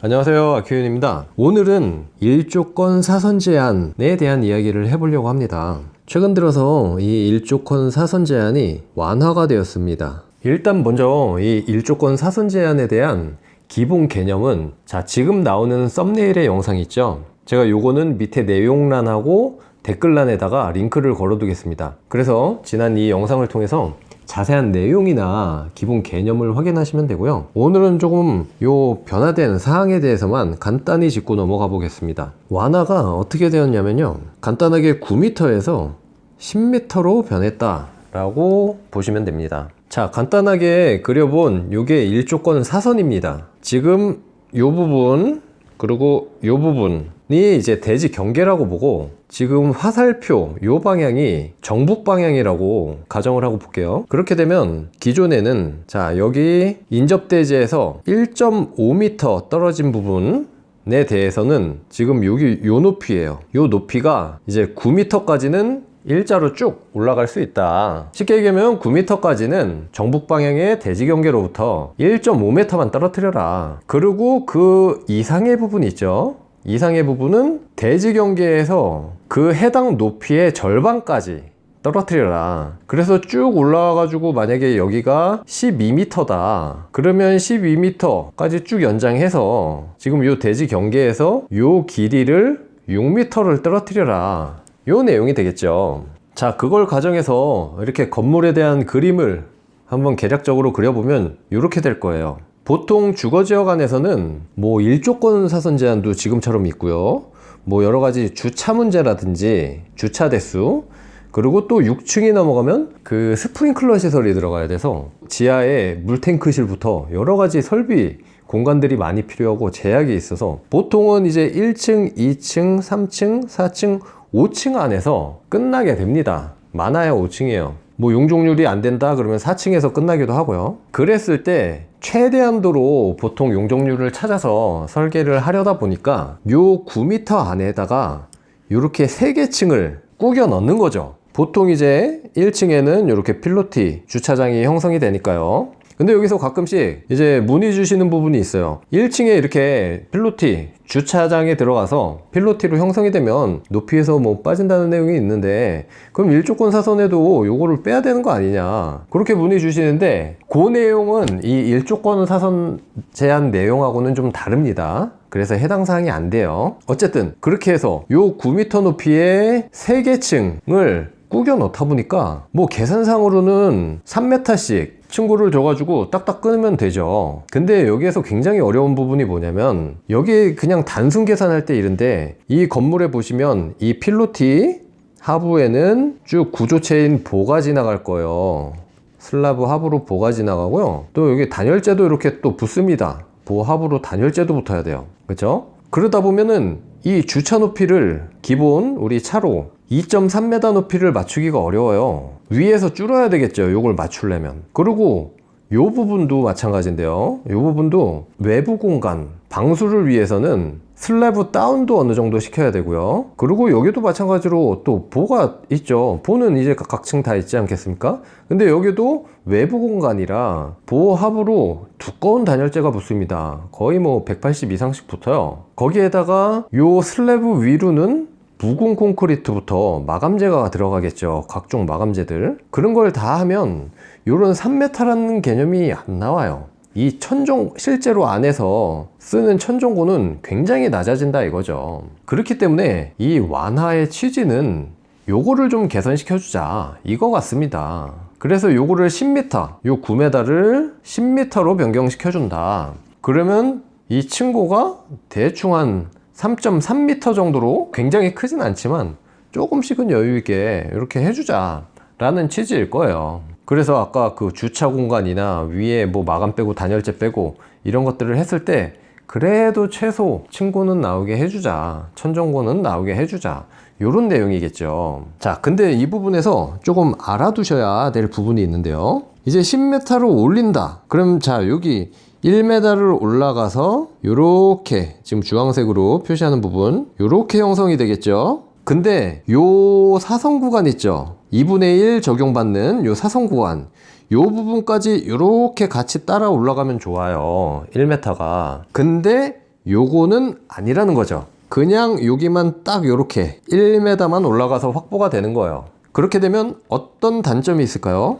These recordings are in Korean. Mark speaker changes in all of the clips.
Speaker 1: 안녕하세요, 아큐윤입니다. 오늘은 일조권 사선 제한에 대한 이야기를 해보려고 합니다. 최근 들어서 이 일조권 사선 제한이 완화가 되었습니다. 일단 먼저 이 일조권 사선 제한에 대한 기본 개념은 지금 나오는 썸네일의 영상 있죠? 제가 요거는 밑에 내용란하고 댓글란에다가 링크를 걸어 두겠습니다. 그래서 지난 이 영상을 통해서 자세한 내용이나 기본 개념을 확인하시면 되고요. 오늘은 조금 요 변화된 사항에 대해서만 간단히 짚고 넘어가 보겠습니다. 완화가 어떻게 되었냐면요, 간단하게 9m에서 10m로 변했다 라고 보시면 됩니다. 자, 간단하게 그려본 요게 일조권 사선입니다. 지금 요 부분 그리고 요 부분이 이제 대지 경계라고 보고, 지금 화살표 요 방향이 정북 방향이라고 가정을 하고 볼게요. 그렇게 되면 기존에는 여기 인접대지에서 1.5m 떨어진 부분에 대해서는 지금 여기 요 높이에요. 요 높이가 이제 9m까지는 일자로 쭉 올라갈 수 있다. 쉽게 얘기하면 9m까지는 정북 방향의 대지 경계로부터 1.5m만 떨어뜨려라. 그리고 그 이상의 부분이 있죠. 이상의 부분은 대지 경계에서 그 해당 높이의 절반까지 떨어뜨려라. 그래서 쭉 올라와 가지고 만약에 여기가 12m다 그러면 12m까지 쭉 연장해서 지금 요 대지 경계에서 요 길이를 6m를 떨어뜨려라, 요 내용이 되겠죠. 자, 그걸 가정해서 이렇게 건물에 대한 그림을 한번 개략적으로 그려보면 이렇게 될 거예요. 보통 주거지역 안에서는 뭐 일조권 사선 제한도 지금처럼 있고요, 뭐 여러가지 주차 문제라든지 주차 대수, 그리고 또 6층이 넘어가면 그 스프링클러 시설이 들어가야 돼서 지하에 물탱크실부터 여러가지 설비 공간들이 많이 필요하고 제약이 있어서 보통은 이제 1층, 2층, 3층, 4층, 5층 안에서 끝나게 됩니다. 많아야 5층이에요. 뭐 용적률이 안 된다 그러면 4층에서 끝나기도 하고요. 그랬을 때 최대한도로 보통 용적률을 찾아서 설계를 하려다 보니까 요 9m 안에다가 이렇게 3개 층을 꾸겨 넣는 거죠. 보통 이제 1층에는 이렇게 필로티 주차장이 형성이 되니까요. 근데 여기서 가끔씩 이제 문의 주시는 부분이 있어요. 1층에 이렇게 필로티 주차장에 들어가서 필로티로 형성이 되면 높이에서 뭐 빠진다는 내용이 있는데, 그럼 일조권 사선에도 요거를 빼야 되는 거 아니냐, 그렇게 문의 주시는데, 그 내용은 이 일조권 사선 제한 내용하고는 좀 다릅니다. 그래서 해당 사항이 안 돼요. 어쨌든 그렇게 해서 요 9m 높이의 3개 층을 꾸겨 넣다 보니까 뭐 계산상으로는 3m씩 층고를 줘가지고 딱딱 끊으면 되죠. 근데 여기에서 굉장히 어려운 부분이 뭐냐면, 여기 그냥 단순 계산할 때 이런데, 이 건물에 보시면 이 필로티 하부에는 쭉 구조체인 보가 지나갈 거예요. 슬라브 하부로 보가 지나가고요, 또 여기 단열재도 이렇게 또 붙습니다. 보 하부로 단열재도 붙어야 돼요. 그렇죠? 그러다 보면은 이 주차 높이를 기본 우리 차로 2.3m 높이를 맞추기가 어려워요. 위에서 줄여야 되겠죠, 요걸 맞추려면. 그리고 요 부분도 마찬가지인데요, 요 부분도 외부 공간 방수를 위해서는 슬래브 다운도 어느 정도 시켜야 되고요. 그리고 여기도 마찬가지로 또 보가 있죠. 보는 이제 각 층 다 있지 않겠습니까? 근데 여기도 외부 공간이라 보 하부로 두꺼운 단열재가 붙습니다. 거의 뭐 180 이상씩 붙어요. 거기에다가 요 슬래브 위로는 무공 콘크리트부터 마감재가 들어가겠죠. 각종 마감재들. 그런 걸 다 하면 요런 3m라는 개념이 안 나와요. 이 천정, 실제로 안에서 쓰는 천정고는 굉장히 낮아진다 이거죠. 그렇기 때문에 이 완화의 취지는 요거를 좀 개선시켜주자 이거 같습니다. 그래서 요거를 10m, 요 9m를 10m로 변경시켜준다. 그러면 이 층고가 대충 한 3.3m 정도로, 굉장히 크진 않지만 조금씩은 여유있게 이렇게 해주자 라는 취지일 거예요. 그래서 아까 그 주차 공간이나 위에 뭐 마감 빼고 단열재 빼고 이런 것들을 했을 때 그래도 최소 층고는 나오게 해주자, 천정고는 나오게 해주자, 요런 내용이겠죠. 자, 근데 이 부분에서 조금 알아두셔야 될 부분이 있는데요, 이제 10m로 올린다 그럼 여기 1m를 올라가서 요렇게 지금 주황색으로 표시하는 부분 요렇게 형성이 되겠죠. 근데 요 사선 구간 있죠, 2분의 1 적용받는 요 사선 구간, 요 부분까지 이렇게 같이 따라 올라가면 좋아요, 1m가. 근데 요거는 아니라는 거죠. 그냥 여기만 딱 요렇게 1m만 올라가서 확보가 되는 거예요. 그렇게 되면 어떤 단점이 있을까요?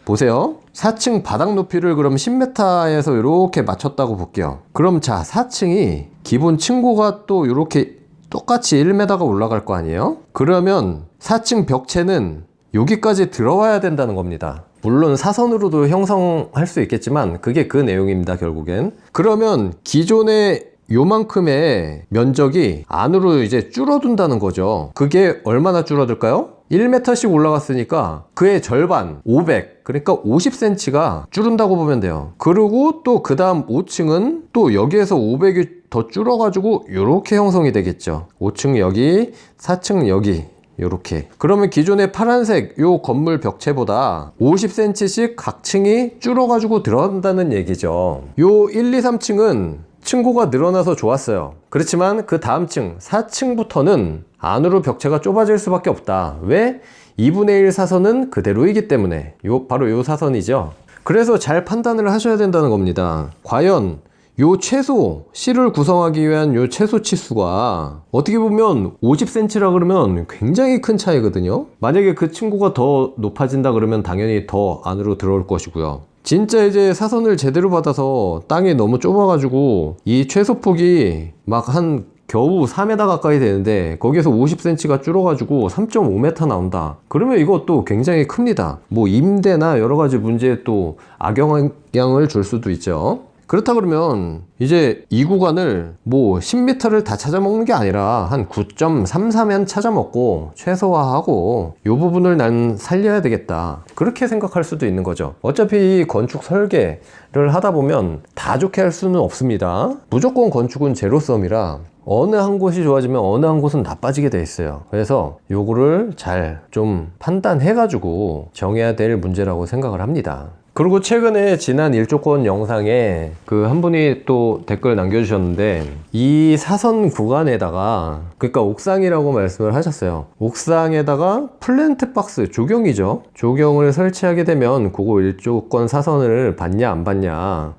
Speaker 1: 보세요. 4층 바닥 높이를 그럼 10m에서 이렇게 맞췄다고 볼게요. 그럼 자, 4층이 기본 층고가 또 이렇게 똑같이 1m가 올라갈 거 아니에요? 그러면 4층 벽체는 여기까지 들어와야 된다는 겁니다. 물론 사선으로도 형성할 수 있겠지만 그게 그 내용입니다, 결국엔. 그러면 기존의 요만큼의 면적이 안으로 이제 줄어든다는 거죠. 그게 얼마나 줄어들까요? 1m씩 올라갔으니까 그의 절반 500, 그러니까 50cm가 줄은다고 보면 돼요. 그리고 또 그 다음 5층은 또 여기에서 500이 더 줄어가지고 이렇게 형성이 되겠죠. 5층 여기, 4층 여기, 요렇게. 그러면 기존의 파란색 요 건물 벽체보다 50cm씩 각 층이 줄어가지고 들어간다는 얘기죠. 요 1, 2, 3층은 층고가 늘어나서 좋았어요. 그렇지만 그 다음 층 4층부터는 안으로 벽체가 좁아질 수밖에 없다. 왜? 2분의 1 사선은 그대로이기 때문에. 바로 요 사선이죠. 그래서 잘 판단을 하셔야 된다는 겁니다. 과연 요 최소 C를 구성하기 위한 요 최소 치수가 어떻게 보면 50cm라 그러면 굉장히 큰 차이거든요. 만약에 그 층고가 더 높아진다 그러면 당연히 더 안으로 들어올 것이고요. 진짜 이제 사선을 제대로 받아서 땅이 너무 좁아가지고 이 최소폭이 막 한 겨우 4m 가까이 되는데 거기에서 50cm가 줄어가지고 3.5m 나온다. 그러면 이것도 굉장히 큽니다. 뭐 임대나 여러 가지 문제에 또 악영향을 줄 수도 있죠. 그렇다 그러면 이제 이 구간을 뭐 10m를 다 찾아먹는 게 아니라 한 9.34면 찾아먹고 최소화하고 이 부분을 난 살려야 되겠다, 그렇게 생각할 수도 있는 거죠. 어차피 건축 설계를 하다 보면 다 좋게 할 수는 없습니다. 무조건 건축은 제로섬이라 어느 한 곳이 좋아지면 어느 한 곳은 나빠지게 돼 있어요. 그래서 요거를 잘 좀 판단해 가지고 정해야 될 문제라고 생각을 합니다. 그리고 최근에 지난 일조권 영상에 그 한 분이 또 댓글 남겨주셨는데, 이 사선 구간에다가, 그러니까 옥상이라고 말씀을 하셨어요. 옥상에다가 플랜트 박스, 조경이죠. 조경을 설치하게 되면 그거 일조권 사선을 받냐 안 받냐,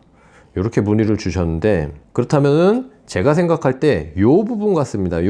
Speaker 1: 이렇게 문의를 주셨는데, 그렇다면은 제가 생각할 때 요 부분 같습니다.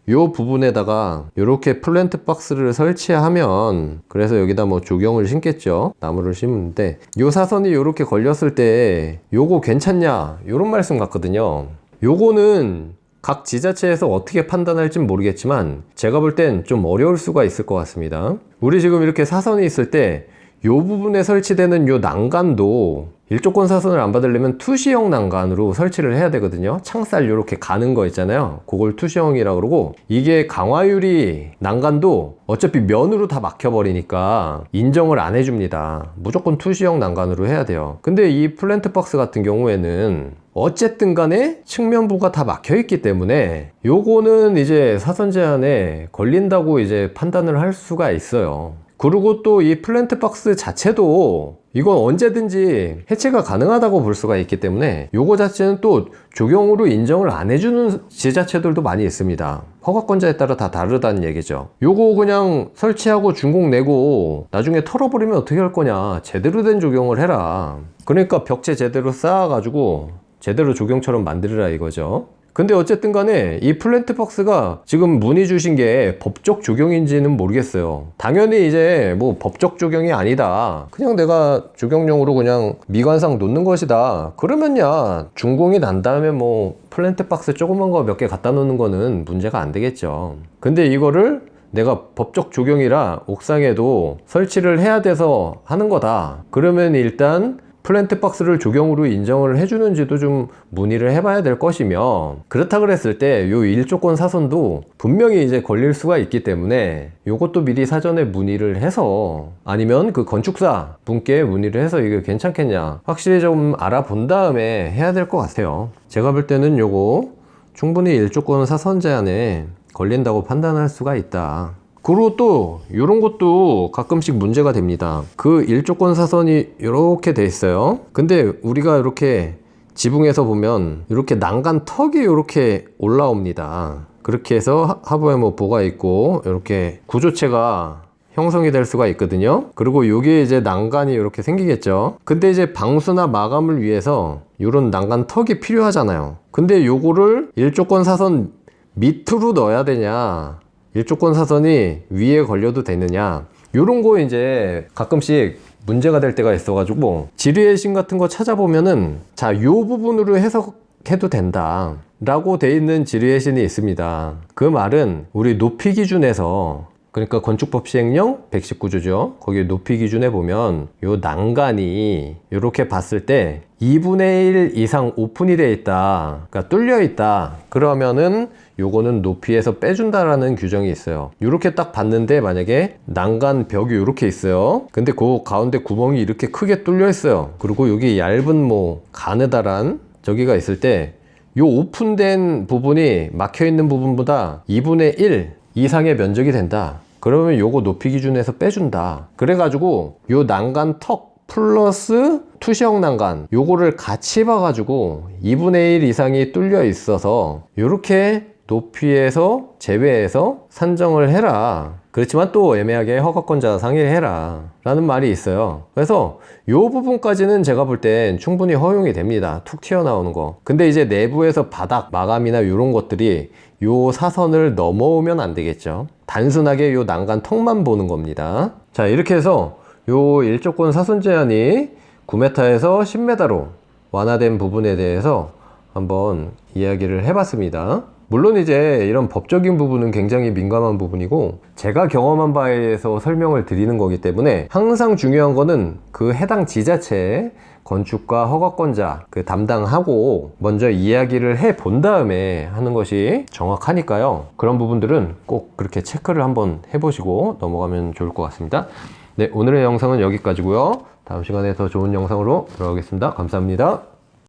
Speaker 1: 요 부분에다가 이렇게 플랜트 박스를 설치하면, 그래서 여기다 뭐 조경을 심겠죠. 나무를 심는데 요 사선이 이렇게 걸렸을 때 요거 괜찮냐, 요런 말씀 같거든요. 요거는 각 지자체에서 어떻게 판단할진 모르겠지만 제가 볼 땐 좀 어려울 수가 있을 것 같습니다. 우리 지금 이렇게 사선이 있을 때 요 부분에 설치되는 요 난간도 일조권 사선을 안 받으려면 투시형 난간으로 설치를 해야 되거든요. 창살 요렇게 가는 거 있잖아요. 그걸 투시형이라 그러고, 이게 강화유리 난간도 어차피 면으로 다 막혀버리니까 인정을 안 해줍니다. 무조건 투시형 난간으로 해야 돼요. 근데 이 플랜트 박스 같은 경우에는 어쨌든 간에 측면부가 다 막혀 있기 때문에 요거는 이제 사선 제한에 걸린다고 이제 판단을 할 수가 있어요. 그리고 또 이 플랜트 박스 자체도 이건 언제든지 해체가 가능하다고 볼 수가 있기 때문에 요거 자체는 또 조경으로 인정을 안 해주는 지자체들도 많이 있습니다. 허가권자에 따라 다 다르다는 얘기죠. 요거 그냥 설치하고 준공 내고 나중에 털어버리면 어떻게 할 거냐, 제대로 된 조경을 해라. 그러니까 벽체 제대로 쌓아가지고 제대로 조경처럼 만들으라 이거죠. 근데 어쨌든 간에 이 플랜트 박스가 지금 문의 주신 게 법적 조경인지는 모르겠어요. 당연히 이제 뭐 법적 조경이 아니다, 그냥 내가 조경용으로 그냥 미관상 놓는 것이다, 그러면야 준공이 난 다음에 뭐 플랜트 박스 조그만 거 몇 개 갖다 놓는 거는 문제가 안 되겠죠. 근데 이거를 내가 법적 조경이라 옥상에도 설치를 해야 돼서 하는 거다, 그러면 일단 플랜트 박스를 조경으로 인정을 해주는지도 좀 문의를 해봐야 될 것이며, 그렇다 그랬을 때 요 일조권 사선도 분명히 이제 걸릴 수가 있기 때문에 요것도 미리 사전에 문의를 해서, 아니면 그 건축사 분께 문의를 해서 이게 괜찮겠냐 확실히 좀 알아본 다음에 해야 될 것 같아요. 제가 볼 때는 요거 충분히 일조권 사선 제한에 걸린다고 판단할 수가 있다. 그리고 또 이런 것도 가끔씩 문제가 됩니다. 그 일조권 사선이 이렇게 돼 있어요. 근데 우리가 이렇게 지붕에서 보면 이렇게 난간 턱이 이렇게 올라옵니다. 그렇게 해서 하부에 뭐 보가 있고 이렇게 구조체가 형성이 될 수가 있거든요. 그리고 여기에 이제 난간이 이렇게 생기겠죠. 근데 이제 방수나 마감을 위해서 이런 난간 턱이 필요하잖아요. 근데 요거를 일조권 사선 밑으로 넣어야 되냐, 일조권 사선이 위에 걸려도 되느냐, 요런 거 이제 가끔씩 문제가 될 때가 있어가지고 지리외신 같은 거 찾아보면은 자, 요 부분으로 해석해도 된다 라고 돼 있는 지리외신이 있습니다. 그 말은 우리 높이 기준에서, 그러니까 건축법 시행령 119조죠. 거기 높이 기준에 보면 요 난간이 이렇게 봤을 때 2분의 1 이상 오픈이 되어 있다, 그러니까 뚫려 있다, 그러면은 요거는 높이에서 빼준다라는 규정이 있어요. 이렇게 딱 봤는데 만약에 난간 벽이 이렇게 있어요. 근데 그 가운데 구멍이 이렇게 크게 뚫려 있어요. 그리고 여기 얇은 뭐 가느다란 저기가 있을 때 요 오픈된 부분이 막혀 있는 부분보다 2분의 1 이상의 면적이 된다. 그러면 요거 높이 기준에서 빼준다. 그래가지고 요 난간 턱 플러스 투시형 난간 요거를 같이 봐가지고 2분의 1 이상이 뚫려 있어서 요렇게 높이에서 제외해서 산정을 해라. 그렇지만 또 애매하게 허가권자 상의해라 라는 말이 있어요. 그래서 요 부분까지는 제가 볼 땐 충분히 허용이 됩니다. 툭 튀어나오는 거. 근데 이제 내부에서 바닥 마감이나 이런 것들이 요 사선을 넘어오면 안 되겠죠. 단순하게 요 난간 턱만 보는 겁니다. 자, 이렇게 해서 요 일조권 사선 제한이 9m에서 10m로 완화된 부분에 대해서 한번 이야기를 해봤습니다. 물론 이제 이런 법적인 부분은 굉장히 민감한 부분이고 제가 경험한 바에 의해서 설명을 드리는 거기 때문에 항상 중요한 거는 그 해당 지자체 건축가 허가권자 그 담당하고 먼저 이야기를 해 본 다음에 하는 것이 정확하니까요. 그런 부분들은 꼭 그렇게 체크를 한번 해보시고 넘어가면 좋을 것 같습니다. 네, 오늘의 영상은 여기까지고요. 다음 시간에 더 좋은 영상으로 돌아오겠습니다. 감사합니다.